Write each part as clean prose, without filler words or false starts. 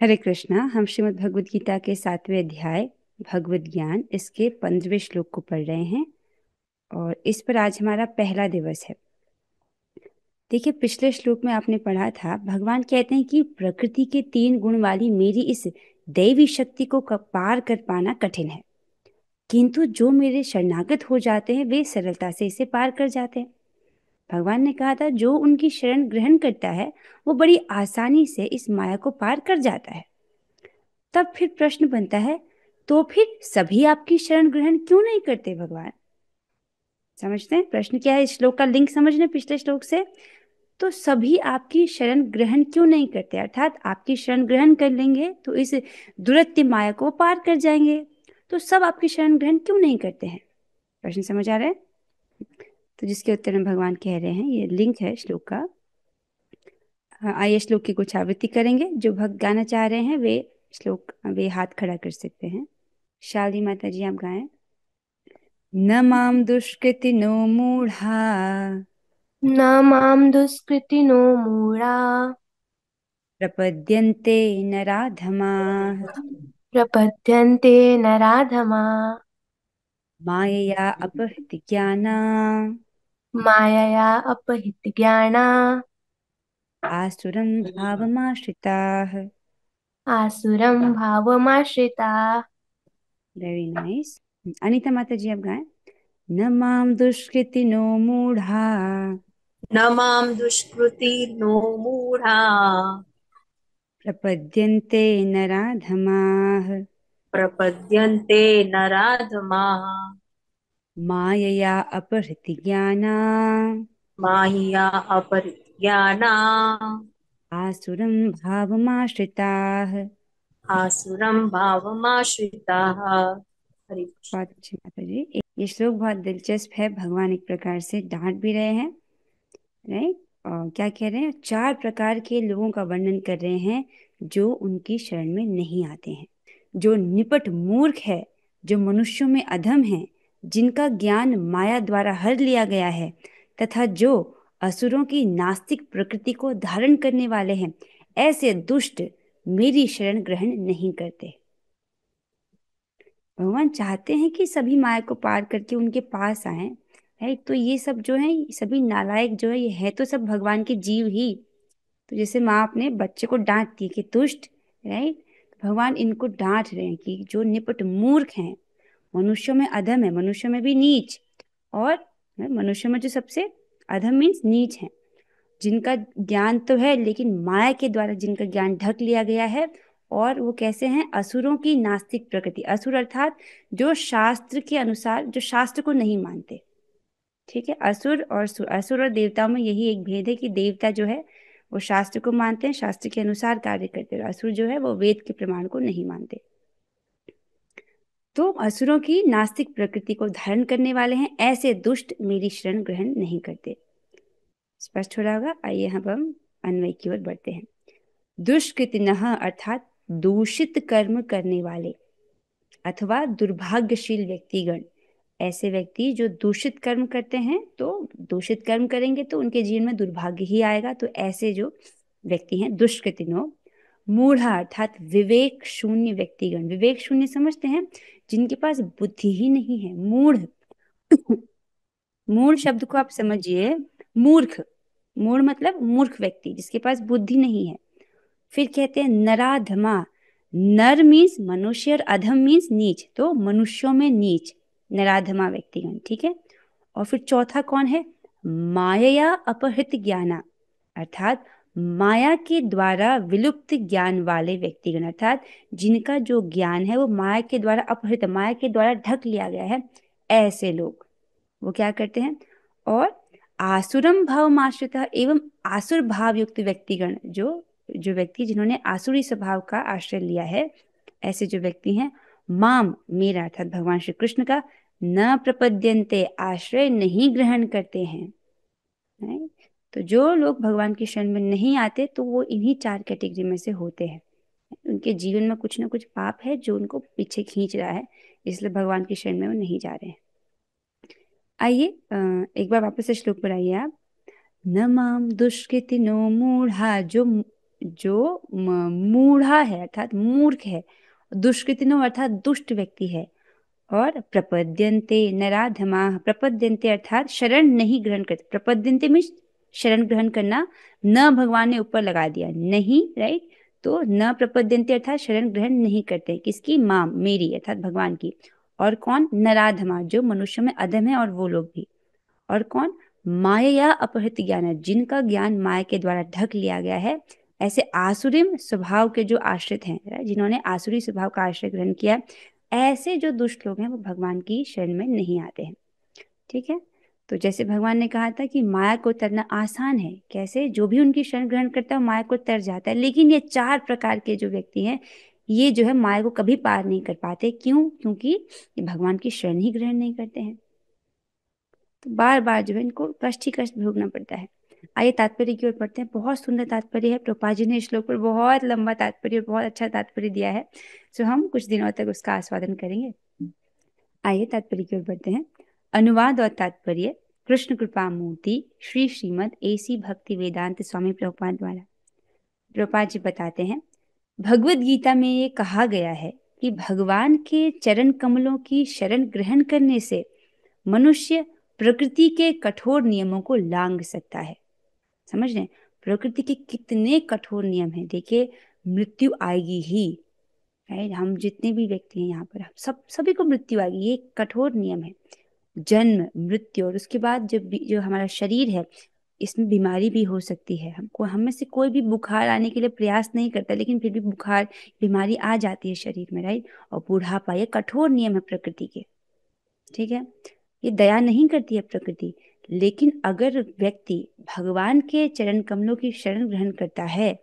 हरे कृष्णा। हम श्रीमद् भगवद गीता के 7वें अध्याय भगवद ज्ञान इसके 15वें श्लोक को पढ़ रहे हैं और इस पर आज हमारा पहला दिवस है। देखिए, पिछले श्लोक में आपने पढ़ा था, भगवान कहते हैं कि प्रकृति के 3 गुण वाली मेरी इस दैवी शक्ति को पार कर पाना कठिन है, किंतु जो मेरे शरणागत हो जाते हैं वे सरलता से इसे पार कर जाते हैं। भगवान ने कहा था, जो उनकी शरण ग्रहण करता है वो बड़ी आसानी से इस माया को पार कर जाता है। तब फिर प्रश्न बनता है, तो फिर सभी आपकी शरण ग्रहण क्यों नहीं करते भगवान? समझते हैं प्रश्न क्या है? इस श्लोक का लिंक समझ रहे हैं पिछले श्लोक से? तो सभी आपकी शरण ग्रहण क्यों नहीं करते, अर्थात आपकी शरण ग्रहण कर लेंगे तो इस दुरत्य माया को पार कर जाएंगे, तो सब आपकी शरण ग्रहण क्यों नहीं करते हैं? प्रश्न समझ आ रहा है? तो जिसके उत्तर में भगवान कह रहे हैं, ये लिंक है श्लोक का। आइए श्लोक की कुछ आवृत्ति करेंगे। जो भक्त गाना चाह रहे हैं वे हाथ खड़ा कर सकते हैं। शाली माता जी, आप गाएं। न माम दुष्कृतिनो मूढ़ा न मां दुष्कृतिनो मूढा प्रपद्यन्ते नराधमाः प्रपद्यन्ते नराधमा मायया अपहृतज्ञाना मायया अपहृतज्ञाना आसुरं भावमाश्रिताः। आसुरं भावमाश्रिता। Very nice. अनीता माता जी, आप गाएं। न माम दुष्कृतिनो मूढ़ा न मां दुष्कृतिनो मूढा प्रपद्यन्ते नराधमाः प्रपद्यन्ते नराधमाः मायया अपहृतज्ञाना माहिया अपरिज्ञाना आसुरं भावमाश्रिताः। आसुरं भावमाश्रिताः। हरि कृष्ण। बहुत अच्छी माता जी। ये श्लोक बहुत दिलचस्प है। भगवान एक प्रकार से डांट भी रहे हैं, राइट? और क्या कह रहे हैं? 4 प्रकार के लोगों का वर्णन कर रहे हैं जो उनकी शरण में नहीं आते हैं। जो निपट मूर्ख है, जो मनुष्यों में अधम है, जिनका ज्ञान माया द्वारा हर लिया गया है, तथा जो असुरों की नास्तिक प्रकृति को धारण करने वाले हैं, ऐसे दुष्ट मेरी शरण ग्रहण नहीं करते। भगवान चाहते हैं कि सभी माया को पार करके उनके पास आए, राइट? तो ये सब जो है, सभी नालायक जो है, ये है तो सब भगवान के जीव ही। तो जैसे माँ अपने बच्चे को डांटती है कि दुष्ट, राइट? तो भगवान इनको डांट रहे हैं कि जो निपट मूर्ख हैं, मनुष्यों में अधम है, मनुष्यों में भी नीच, और मनुष्यों में जो सबसे अधम मीन्स नीच है, जिनका ज्ञान तो है लेकिन माया के द्वारा जिनका ज्ञान ढक लिया गया है। और वो कैसे हैं? असुरों की नास्तिक प्रकृति। असुर अर्थात जो शास्त्र के अनुसार, जो शास्त्र को नहीं मानते। ठीक है? असुर और देवताओं में यही एक भेद है कि देवता जो है वो शास्त्र को मानते हैं, शास्त्र के अनुसार कार्य करते हैं, और असुर जो है वो वेद के प्रमाण को नहीं मानते। तो असुरों की नास्तिक प्रकृति को धारण करने वाले हैं, ऐसे दुष्ट मेरी शरण ग्रहण नहीं करते। स्पष्ट हो रहा होगा। आइए हम अन्वय की ओर बढ़ते हैं। दुष्कृतिनः अर्थात दूषित कर्म करने वाले अथवा दुर्भाग्यशील व्यक्तिगण। ऐसे व्यक्ति जो दूषित कर्म करते हैं, तो दूषित कर्म करेंगे तो उनके जीवन में दुर्भाग्य ही आएगा। तो ऐसे जो व्यक्ति हैं दुष्कृतिनो। मूढ़ा अर्थात विवेक शून्य व्यक्तिगण। विवेक शून्य समझते हैं? जिनके पास बुद्धि ही नहीं है, मूढ़। मूढ़ शब्द को आप समझिए, मूर्ख। मूढ़ मतलब मूर्ख व्यक्ति, जिसके पास बुद्धि नहीं है। फिर कहते हैं नराधमा। नर मीन्स मनुष्य और अधम मीन्स नीच, तो मनुष्यों में नीच, नराधमा व्यक्तिगण। ठीक है? और फिर चौथा कौन है? माया अपहृत ज्ञाना, अर्थात माया के द्वारा विलुप्त ज्ञान वाले व्यक्तिगण, अर्थात जिनका जो ज्ञान है वो माया के द्वारा अपहृत, माया के द्वारा ढक लिया गया है। ऐसे लोग वो क्या करते हैं? और आसुरम भाव आश्रित एवं आसुर भाव युक्त व्यक्तिगण, जो जो व्यक्ति जिन्होंने आसुरी स्वभाव का आश्रय लिया है, ऐसे जो व्यक्ति हैं, माम मेरा अर्थात भगवान श्री कृष्ण का, न प्रपद्यन्ते आश्रय नहीं ग्रहण करते हैं। नहीं? तो जो लोग भगवान की शरण में नहीं आते तो वो इन्हीं 4 कैटेगरी में से होते हैं। उनके जीवन में कुछ ना कुछ पाप है जो उनको पीछे खींच रहा है, इसलिए भगवान की शरण में वो नहीं जा रहे हैं। आइए एक बार वापस से श्लोक पर आइए आप। न माम दुष्कृतिनो मूढ़ा, जो जो मूढ़ा है अर्थात मूर्ख है, दुष्कृतिनो अर्थात दुष्ट व्यक्ति है, और प्रपद्यन्ते नराधमाः, प्रपद्यन्ते अर्थात शरण नहीं ग्रहण करते, प्रपद्यन्ते में शरण ग्रहण करना, न भगवान ने ऊपर लगा दिया, नहीं, राइट, तो न प्रपद्यन्ते अर्थात शरण ग्रहण नहीं करते, किसकी, मां, मेरी अर्थात भगवान की। और कौन, नराधमा, जो मनुष्य में अधम है और वो लोग भी। और कौन, माया अपहृत ज्ञान, जिनका ज्ञान माया के द्वारा ढक लिया गया है, ऐसे आसुरिम स्वभाव के जो आश्रित हैं, जिन्होंने आसुरी स्वभाव का आश्रय ग्रहण किया, ऐसे जो दुष्ट लोग हैं वो भगवान की शरण में नहीं आते हैं। ठीक है, तो जैसे भगवान ने कहा था कि माया को तरना आसान है, कैसे, जो भी उनकी शरण ग्रहण करता है माया को तर जाता है, लेकिन ये 4 प्रकार के जो व्यक्ति हैं ये जो है माया को कभी पार नहीं कर पाते। क्यों? क्योंकि ये भगवान की शरण ही ग्रहण नहीं करते हैं, तो बार बार जो है इनको कष्ट ही कष्ट भोगना पड़ता है। आइए तात्पर्य की ओर पढ़ते हैं। बहुत सुंदर तात्पर्य है, प्रभुपाद जी ने इस श्लोक पर बहुत लंबा तात्पर्य और बहुत अच्छा तात्पर्य दिया है, सो हम कुछ दिनों तक उसका आस्वादन करेंगे। आइए तात्पर्य की ओर बढ़ते हैं। अनुवाद और तात्पर्य कृष्ण कृपा मूर्ति श्री श्रीमद एसी भक्ति वेदांत स्वामी प्रभुपाद द्वारा। प्रभुपाद जी बताते हैं, भगवत गीता में ये कहा गया है कि भगवान के चरण कमलों की शरण ग्रहण करने से मनुष्य प्रकृति के कठोर नियमों को लांघ सकता है। समझ रहे हैं, प्रकृति के कितने कठोर नियम हैं। देखिए, मृत्यु आएगी ही, राइट, हम जितने भी व्यक्ति हैं यहाँ पर, सभी को मृत्यु आएगी, ये कठोर नियम है। जन्म, मृत्यु, और उसके बाद जब जो हमारा शरीर है इसमें बीमारी भी हो सकती है। हमको, हम में से कोई भी बुखार आने के लिए प्रयास नहीं करता, लेकिन फिर भी बुखार, बीमारी आ जाती है शरीर में, राइट। और बुढ़ापा, ये कठोर नियम है प्रकृति के। ठीक है, ये दया नहीं करती है प्रकृति, लेकिन अगर व्यक्ति भगवान के चरण कमलों की शरण ग्रहण करता है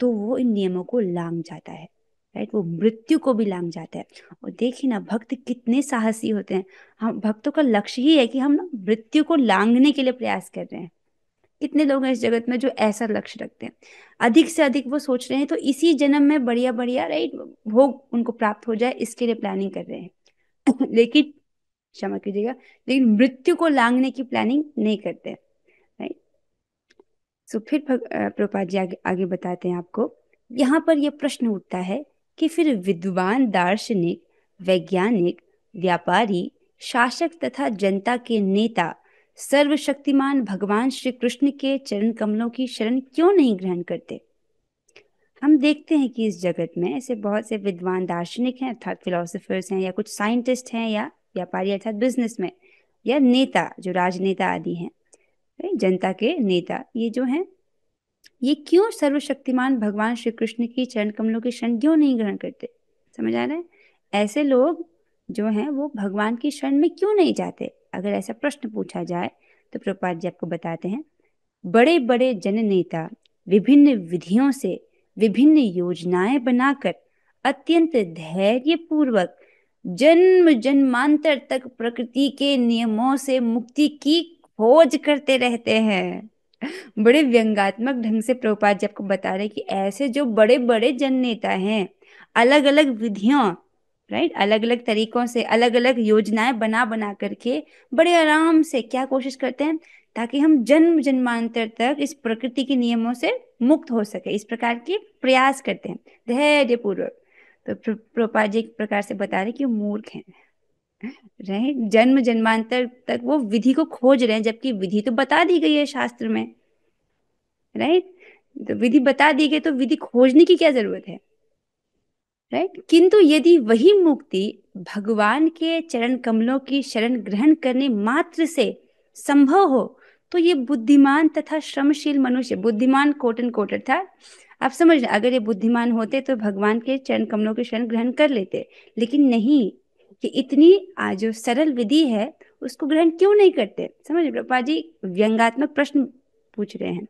तो वो इन नियमों को लांघ जाता है, राइट, वो मृत्यु को भी लांघ जाता है। और देखिए ना, भक्त कितने साहसी होते हैं। हम भक्तों का लक्ष्य ही है कि हम ना मृत्यु को लांघने के लिए प्रयास कर रहे हैं। कितने लोग हैं इस जगत में जो ऐसा लक्ष्य रखते हैं, अधिक से अधिक वो सोच रहे हैं तो इसी जन्म में बढ़िया बढ़िया, राइट, भोग उनको प्राप्त हो जाए, इसके लिए प्लानिंग कर रहे हैं लेकिन, क्षमा कीजिएगा, लेकिन मृत्यु को लांघने की प्लानिंग नहीं करते, राइट। सो फिर प्रभुपाद जी आगे बताते हैं आपको। यहाँ पर यह प्रश्न उठता है कि फिर विद्वान दार्शनिक, वैज्ञानिक, व्यापारी, शासक तथा जनता के नेता सर्वशक्तिमान भगवान श्री कृष्ण के चरण कमलों की शरण क्यों नहीं ग्रहण करते। हम देखते हैं कि इस जगत में ऐसे बहुत से विद्वान दार्शनिक हैं अर्थात फिलोसोफर्स हैं, या कुछ साइंटिस्ट हैं, या व्यापारी अर्थात बिजनेसमैन, या नेता जो राजनेता आदि हैं, जनता के नेता, ये जो हैं ये क्यों सर्वशक्तिमान भगवान श्री कृष्ण की चरण कमलों की शरण क्यों नहीं ग्रहण करते। समझ आ रहा है, ऐसे लोग जो हैं वो भगवान की शरण में क्यों नहीं जाते। अगर ऐसा प्रश्न पूछा जाए तो प्रभुपाद जी आपको बताते हैं, बड़े बड़े जननेता विभिन्न विधियों से विभिन्न योजनाएं बनाकर अत्यंत धैर्य पूर्वक जन्म जन्मांतर तक प्रकृति के नियमों से मुक्ति की खोज करते रहते हैं। बड़े व्यंगात्मक ढंग से प्रभुपाद जी आपको बता रहे कि ऐसे जो बड़े बड़े जन नेता हैं, अलग अलग विधियों, राइट, अलग अलग तरीकों से अलग अलग योजनाएं बना बना करके बड़े आराम से क्या कोशिश करते हैं, ताकि हम जन्म जन्मांतर तक इस प्रकृति के नियमों से मुक्त हो सके, इस प्रकार के प्रयास करते हैं धैर्य पूर्वक। तो प्रभुपाद जी एक प्रकार से बता रहे कि वो मूर्ख हैं, राइट, जन्म जन्मांतर तक वो विधि को खोज रहे हैं, जबकि विधि तो बता दी गई है शास्त्र में, राइट, तो विधि बता दी गई तो विधि खोजने की क्या जरूरत है, राइट। किंतु यदि वही मुक्ति भगवान के चरण कमलों की शरण ग्रहण करने मात्र से संभव हो तो ये बुद्धिमान तथा श्रमशील मनुष्य, बुद्धिमान कोट एंड कोट था, आप समझ रहे, अगर ये बुद्धिमान होते तो भगवान के चरण कमलों की शरण ग्रहण कर लेते, लेकिन नहीं, कि इतनी जो सरल विधि है उसको ग्रहण क्यों नहीं करते। समझ रहे, प्रभुपाद जी व्यंगात्मक प्रश्न पूछ रहे हैं,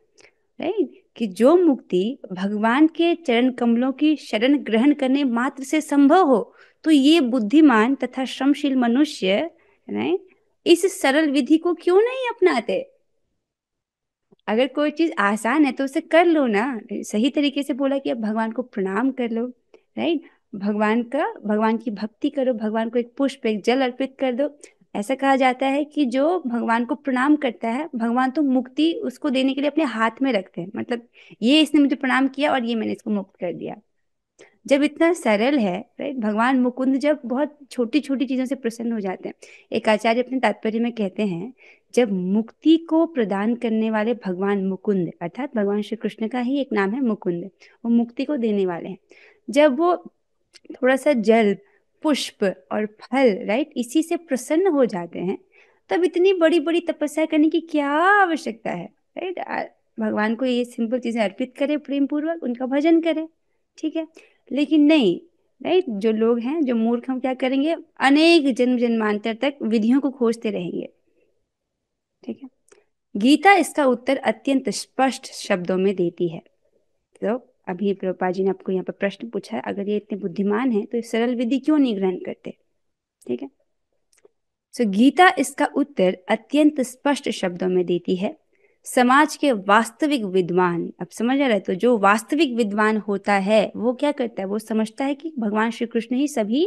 राइट, कि जो मुक्ति भगवान के चरण कमलों की शरण ग्रहण करने मात्र से संभव हो तो ये बुद्धिमान तथा श्रमशील मनुष्य, राइट, इस सरल विधि को क्यों नहीं अपनाते। अगर कोई चीज आसान है तो उसे कर लो ना, सही तरीके से बोला कि अब भगवान को प्रणाम कर लो, राइट, भगवान की भक्ति करो, भगवान को एक पुष्प एक जल अर्पित कर दो, ऐसा कहा जाता है कि जो भगवान को प्रणाम करता है, भगवान तो मुक्ति उसको देने के लिए अपने हाथ में रखते हैं। मतलब ये इसने मुझे प्रणाम किया और ये मैंने इसको मुक्त कर दिया। जब इतना सरल है, राइट, भगवान मुकुंद जब बहुत छोटी छोटी चीजों से प्रसन्न हो जाते हैं। एक आचार्य अपने तात्पर्य में कहते हैं, जब मुक्ति को प्रदान करने वाले भगवान मुकुंद, अर्थात भगवान श्री कृष्ण का ही एक नाम है मुकुंद, वो मुक्ति को देने वाले हैं। जब वो थोड़ा सा जल, पुष्प और फल, राइट, इसी से प्रसन्न हो जाते हैं, तब इतनी बड़ी बड़ी तपस्या करने की क्या आवश्यकता है, राइट। भगवान को ये सिंपल चीजें अर्पित करें, प्रेम पूर्वक उनका भजन करें, ठीक है। लेकिन नहीं, राइट, जो लोग हैं, जो मूर्ख, हम क्या करेंगे, अनेक जन्म जन्मांतर तक विधियों को खोजते रहेंगे, ठीक है। गीता इसका उत्तर अत्यंत स्पष्ट शब्दों में देती है। तो अभी प्रभुपाद जी ने आपको यहाँ पर प्रश्न पूछा है, अगर ये इतने बुद्धिमान है तो इस सरल विधि क्यों नहीं ग्रहण करते, ठीक है। सो गीता इसका उत्तर अत्यंत स्पष्ट शब्दों में देती है। समाज के वास्तविक विद्वान, अब समझ आ रहा है, तो जो वास्तविक विद्वान होता है वो क्या करता है, वो समझता है कि भगवान श्री कृष्ण ही सभी,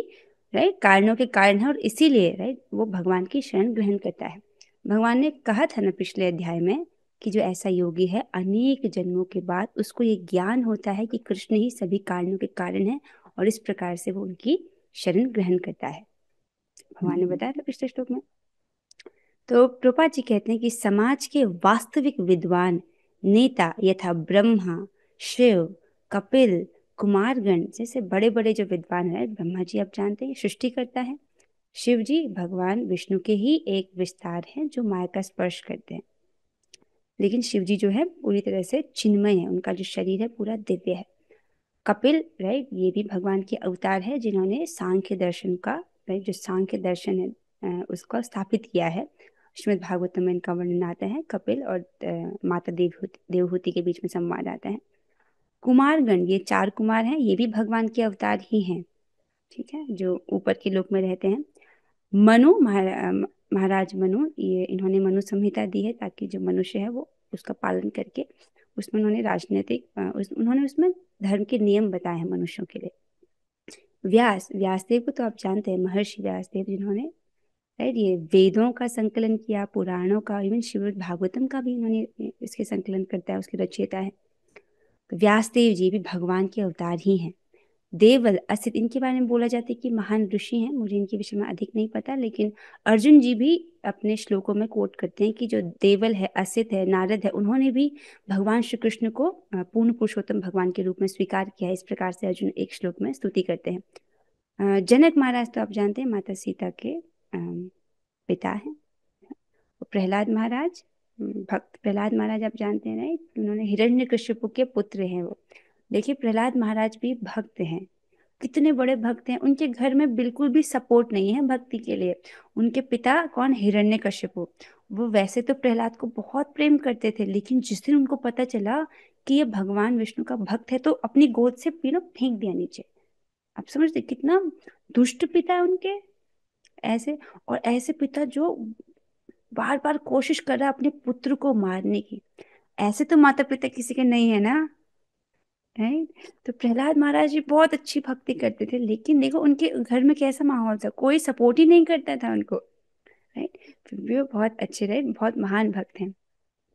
राइट, कारणों के कारण है, और इसीलिए, राइट, वो भगवान की शरण ग्रहण करता है। भगवान ने कहा था ना पिछले अध्याय में कि जो ऐसा योगी है, अनेक जन्मों के बाद उसको ये ज्ञान होता है कि कृष्ण ही सभी कारणों के कारण है, और इस प्रकार से वो उनकी शरण ग्रहण करता है। भगवान ने बताया था पिछले श्लोक में। तो प्रभुपाद जी कहते हैं कि समाज के वास्तविक विद्वान नेता यथा ब्रह्मा, शिव, कपिल, कुमारगण जैसे बड़े बड़े जो विद्वान है, ब्रह्मा जी आप जानते हैं सृष्टि करता है, शिव जी भगवान विष्णु के ही एक विस्तार है जो माया का स्पर्श करते हैं। लेकिन शिव जी जो है पूरी तरह से चिन्मय है, उनका जो शरीर है पूरा दिव्य है। कपिल, राइट, ये भी भगवान के अवतार है जिन्होंने सांख्य दर्शन का, राइट, जो सांख्य दर्शन है उसको स्थापित किया है। श्रीमद् भागवतम में इनका वर्णन आता है, कपिल और माता देवहूति के बीच में संवाद आता है। कुमारगण, ये 4 कुमार हैं, ये भी भगवान के अवतार ही हैं, ठीक है, जो ऊपर के लोक में रहते हैं। मनु, महाराज मनु, ये इन्होंने मनु संहिता दी है ताकि जो मनुष्य है वो उसका पालन करके उसमें उन्होंने राजनीतिक उन्होंने उसमें धर्म के नियम बताए हैं मनुष्यों के लिए। व्यासदेव को तो आप जानते हैं, महर्षि व्यासदेव, जिन्होंने, राइट, ये वेदों का संकलन किया, पुराणों का, इवन श्रीमद् भागवतम का भी इन्होंने इसके संकलन करता है, उसके रचयिता है। तो व्यासदेव जी भी भगवान के अवतार ही हैं। देवल, असित, इनके बारे में बोला जाता है कि महान ऋषि हैं, मुझे इनके विषय में अधिक नहीं पता, लेकिन अर्जुन जी भी अपने श्लोकों में कोट करते हैं कि जो देवल है, असित है, नारद है, उन्होंने भी भगवान श्री कृष्ण को पूर्ण पुरुषोत्तम भगवान के रूप में स्वीकार किया है। इस प्रकार से अर्जुन एक श्लोक में स्तुति करते हैं। जनक महाराज तो आप जानते हैं माता सीता के पिता हैं। प्रहलाद महाराज, भक्त प्रहलाद महाराज आप जानते हैं, राइट, उन्होंने हिरण्यकशिपु के पुत्र हैं वो। देखिए प्रहलाद महाराज भी भक्त हैं, कितने बड़े भक्त हैं। उनके घर में बिल्कुल भी सपोर्ट नहीं है भक्ति के लिए। उनके पिता कौन, हिरण्यकशिपु, वो वैसे तो प्रहलाद को बहुत प्रेम करते थे, लेकिन जिस दिन उनको पता चला कि ये भगवान विष्णु का भक्त है तो अपनी गोद से फेंक दिया नीचे। आप समझते कितना दुष्ट पिता है उनके, ऐसे, और ऐसे पिता जो बार बार कोशिश कर रहा है अपने पुत्र को मारने की। ऐसे तो माता पिता किसी के नहीं है ना, राइट। तो प्रहलाद महाराज जी बहुत अच्छी भक्ति करते थे, लेकिन देखो उनके घर में कैसा माहौल था, कोई सपोर्ट ही नहीं करता था उनको, राइट। फिर भी वो बहुत अच्छे रहे, बहुत महान भक्त हैं।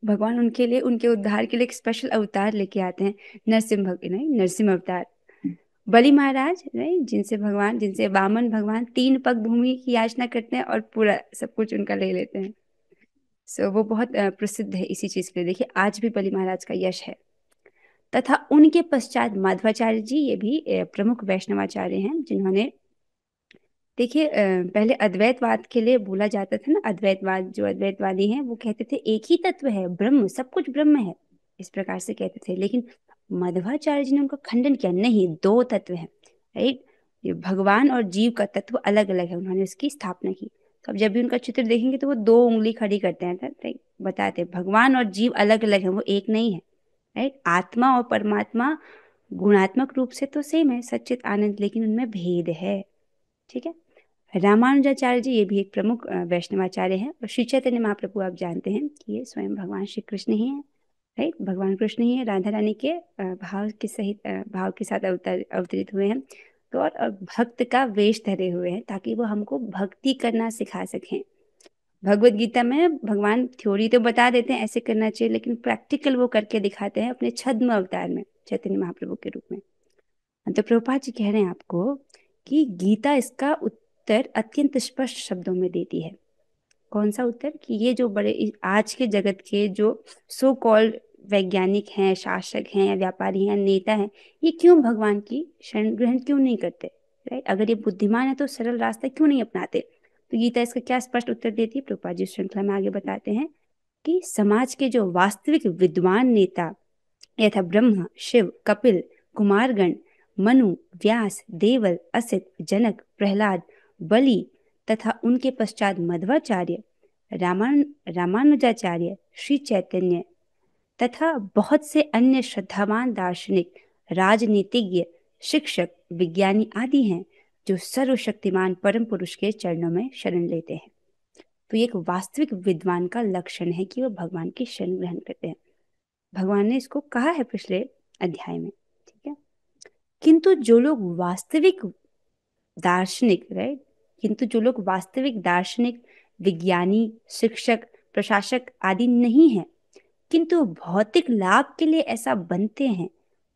भगवान उनके लिए, उनके उद्धार के लिए एक स्पेशल अवतार लेके आते हैं, नरसिंह भक्त, नहीं, नरसिंह अवतार। बलि महाराज, राइट, जिनसे वामन भगवान 3 पग भूमि की याचना करते हैं और पूरा सब कुछ उनका ले लेते हैं। सो वो बहुत प्रसिद्ध है इसी चीज के लिए। देखिए आज भी बलि महाराज का यश है। तथा उनके पश्चात माधवाचार्य जी, ये भी प्रमुख वैष्णवाचार्य हैं, जिन्होंने, देखिए पहले अद्वैतवाद के लिए बोला जाता था ना, अद्वैतवाद, जो अद्वैतवादी हैं वो कहते थे एक ही तत्व है ब्रह्म, सब कुछ ब्रह्म है, इस प्रकार से कहते थे। लेकिन माधवाचार्य जी ने उनका खंडन किया, नहीं, 2 तत्व है, राइट, ये भगवान और जीव का तत्व अलग अलग है, उन्होंने उसकी स्थापना की। तो अब जब भी उनका चित्र देखेंगे तो वो 2 उंगली खड़ी करते हैं, तो बताते हैं भगवान और जीव अलग अलग है, वो एक नहीं है, राइट। आत्मा और परमात्मा गुणात्मक रूप से तो सेम है, सच्चित आनंद, लेकिन उनमें भेद है, ठीक है। रामानुजाचार्य जी, ये भी एक प्रमुख वैष्णवाचार्य हैं। और श्री चैतन्य महाप्रभु आप जानते हैं कि ये स्वयं भगवान श्री कृष्ण ही हैं, राइट, भगवान कृष्ण ही है, राधा रानी के भाव के सहित, भाव के साथ अवतरित हुए हैं। तो और भक्त का वेश धरे हुए हैं ताकि वो हमको भक्ति करना सिखा सकें, भगवत गीता में भगवान थ्योरी तो बता देते हैं ऐसे करना चाहिए, लेकिन प्रैक्टिकल वो करके दिखाते हैं अपने छद्म अवतार में, चैतन्य महाप्रभु के रूप में। तो प्रभुपाद जी कह रहे हैं आपको कि गीता इसका उत्तर अत्यंत स्पष्ट शब्दों में देती है। कौन सा उत्तर? कि ये जो बड़े आज के जगत के जो सो कॉल्ड वैज्ञानिक हैं, शासक हैं, व्यापारी हैं, नेता हैं, ये क्यों भगवान की शरण ग्रहण क्यों नहीं करते? राइट, अगर ये बुद्धिमान है तो सरल रास्ता क्यों नहीं अपनाते? तो गीता इसका क्या स्पष्ट उत्तर देती है? प्रभुपाद जी श्रृंखला में आगे बताते हैं कि समाज के जो वास्तविक विद्वान नेता यथा ब्रह्मा, शिव, कपिल, कुमारगण, मनु, व्यास, देवल, असित, जनक, प्रहलाद, बलि तथा उनके पश्चात मध्वाचार्य, रामानुजाचार्य, श्री चैतन्य तथा बहुत से अन्य श्रद्धावान दार्शनिक, राजनीतिज्ञ, शिक्षक, विज्ञानी आदि हैं जो सर्वशक्तिमान परम पुरुष के चरणों में शरण लेते हैं। तो ये एक वास्तविक विद्वान का लक्षण है कि वह भगवान की शरण ग्रहण करते हैं। भगवान ने इसको कहा है पिछले अध्याय में, ठीक है। किंतु जो लोग वास्तविक दार्शनिक, राइट, किंतु जो लोग वास्तविक दार्शनिक, विज्ञानी, शिक्षक, प्रशासक आदि नहीं हैं, किंतु भौतिक लाभ के लिए ऐसा बनते हैं,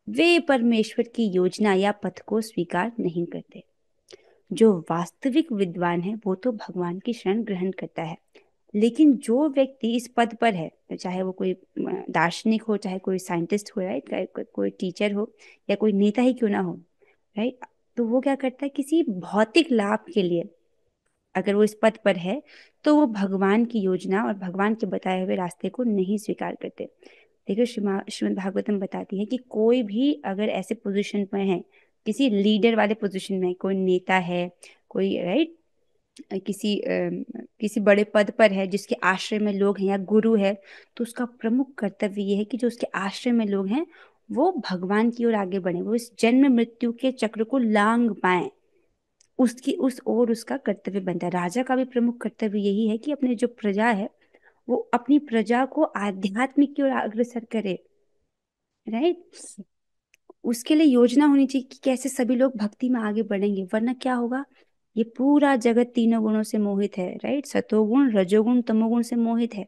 वे परमेश्वर की योजना या पथ को स्वीकार नहीं करते। जो वास्तविक विद्वान है वो तो भगवान की शरण ग्रहण करता है, लेकिन जो व्यक्ति इस पद पर है, चाहे वो कोई दार्शनिक हो, चाहे कोई साइंटिस्ट हो, राइट, कोई टीचर हो या कोई नेता ही क्यों ना हो, राइट, तो वो क्या करता है? किसी भौतिक लाभ के लिए अगर वो इस पद पर है तो वो भगवान की योजना और भगवान के बताए हुए रास्ते को नहीं स्वीकार करते। देखिए श्रीमद् भागवतम बताती है कि कोई भी अगर ऐसे पोजीशन पर है, किसी लीडर वाले पोजीशन में, कोई नेता है, कोई राइट किसी बड़े पद पर है, जिसके आश्रय में लोग हैं या गुरु है, तो उसका प्रमुख कर्तव्य ये है कि जो उसके आश्रय में लोग हैं वो भगवान की ओर आगे बढ़े, वो इस जन्म मृत्यु के चक्र को लांग पाए, उसकी उस ओर उसका कर्तव्य बनता है। राजा का भी प्रमुख कर्तव्य यही है कि अपने जो प्रजा है वो अपनी प्रजा को आध्यात्मिक की ओर अग्रसर करे, राइट। उसके लिए योजना होनी चाहिए कि कैसे सभी लोग भक्ति में आगे बढ़ेंगे, वरना क्या होगा? ये पूरा जगत तीनों गुणों से मोहित है, राइट, सतोगुण, रजोगुण, तमोगुण से मोहित है।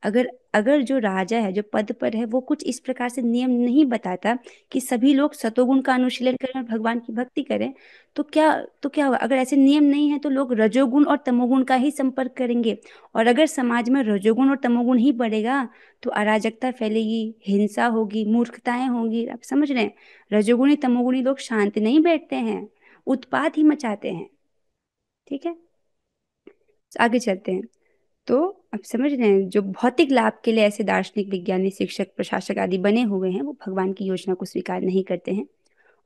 अगर अगर जो राजा है, जो पद पर है, वो कुछ इस प्रकार से नियम नहीं बताता कि सभी लोग सतोगुण का अनुशीलन करें और भगवान की भक्ति करें, तो क्या होगा? अगर ऐसे नियम नहीं है तो लोग रजोगुण और तमोगुण का ही संपर्क करेंगे, और अगर समाज में रजोगुण और तमोगुण ही बढ़ेगा तो अराजकता फैलेगी, हिंसा होगी, मूर्खताएं होंगी। आप समझ रहे हैं? रजोगुणी तमोगुणी लोग शांत नहीं बैठते हैं, उत्पात ही मचाते हैं, ठीक है। आगे चलते हैं। तो आप समझ रहे हैं, जो भौतिक लाभ के लिए ऐसे दार्शनिक, विज्ञानी, शिक्षक, प्रशासक आदि बने हुए हैं, वो भगवान की योजना को स्वीकार नहीं करते हैं।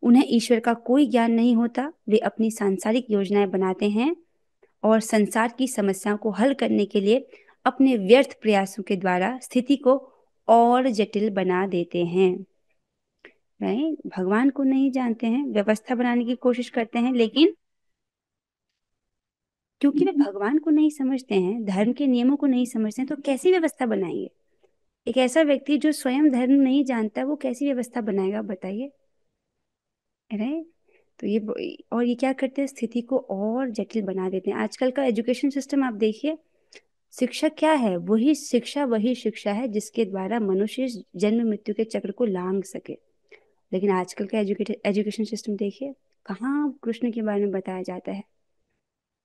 उन्हें ईश्वर का कोई ज्ञान नहीं होता, वे अपनी सांसारिक योजनाएं बनाते हैं और संसार की समस्याओं को हल करने के लिए अपने व्यर्थ प्रयासों के द्वारा स्थिति को और जटिल बना देते हैं। राइट, भगवान को नहीं जानते हैं, व्यवस्था बनाने की कोशिश करते हैं, लेकिन क्योंकि वे भगवान को नहीं समझते हैं, धर्म के नियमों को नहीं समझते हैं, तो कैसी व्यवस्था बनाएंगे? एक ऐसा व्यक्ति जो स्वयं धर्म नहीं जानता, वो कैसी व्यवस्था बनाएगा, बताइए, राइट। तो ये क्या करते हैं? स्थिति को और जटिल बना देते हैं। आजकल का एजुकेशन सिस्टम आप देखिए, शिक्षा क्या है? वही शिक्षा है जिसके द्वारा मनुष्य इस जन्म मृत्यु के चक्र को लांघ सके। लेकिन आजकल का एजुकेशन सिस्टम देखिए, कहाँ कृष्ण के बारे में बताया जाता है।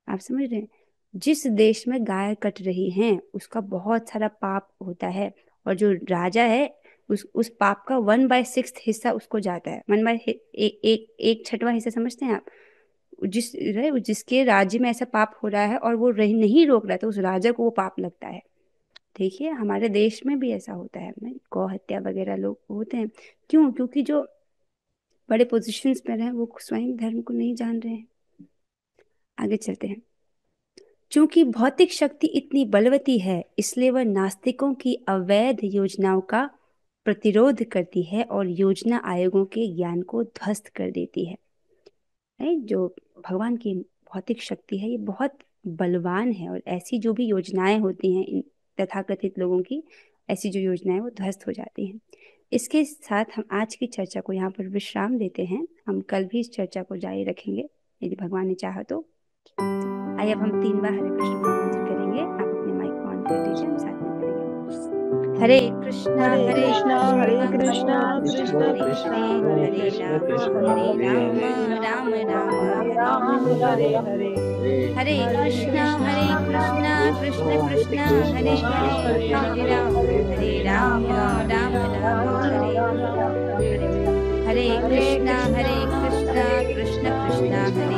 आप समझ रहे हैं? जिस देश में गाय कट रही हैं उसका बहुत सारा पाप होता है, और जो राजा है उस पाप का 1/6 हिस्सा उसको जाता है। 1/एक छठवां हिस्सा, समझते हैं आप? जिसके राज्य में ऐसा पाप हो रहा है और वो नहीं रोक रहा, तो उस राजा को वो पाप लगता है। देखिए हमारे देश में भी ऐसा होता है, गौ हत्या वगैरह लोग होते हैं। क्यों? क्योंकि जो बड़े पोजीशंस पर हैं वो स्वयं धर्म को नहीं जान रहे हैं। आगे चलते हैं। चूंकि भौतिक शक्ति इतनी बलवती है, इसलिए वह नास्तिकों की अवैध योजनाओं का प्रतिरोध करती है और योजना आयोगों के ज्ञान को ध्वस्त कर देती है। जो भगवान की भौतिक शक्ति है ये बहुत बलवान है, और ऐसी जो भी योजनाएं होती हैं इन तथाकथित लोगों की, ऐसी जो योजनाएं वो ध्वस्त हो जाती हैं। इसके साथ हम आज की चर्चा को यहाँ पर विश्राम देते हैं। हम कल भी इस चर्चा को जारी रखेंगे यदि भगवान ने चाहा तो। आइए अब हम 3 बार हरे कृष्ण बोल मंत्र करेंगे। आप अपने माइक कर लीजिए, हम साथ में करेंगे। हरे कृष्णा हरे कृष्णा कृष्णा कृष्ण कृष्ण कृष्ण हरे हरे हरे हरे राम हरे राम राम राम राम हरे हरे हरे। हरे हरे कृष्णा कृष्ण कृष्ण हरे हरे हरे राम राम राम हरे हरे। हरे कृष्णा कृष्ण कृष्ण हरे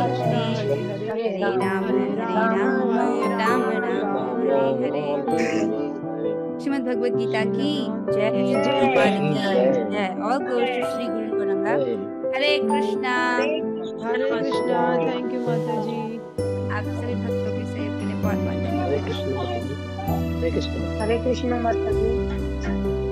हरे राम राम राम हरे हरे। श्रीमद् भगवद गीता की जय, प्रभुपाद की जय। और गो श्री गुरु गौरंगा। हरे कृष्णा। थैंक यू माता जी। आप सभी भक्तों के सहयोग के लिए बहुत बहुत धन्यवाद। हरे कृष्ण माता जी। हरे कृष्ण। हरे कृष्ण माता जी।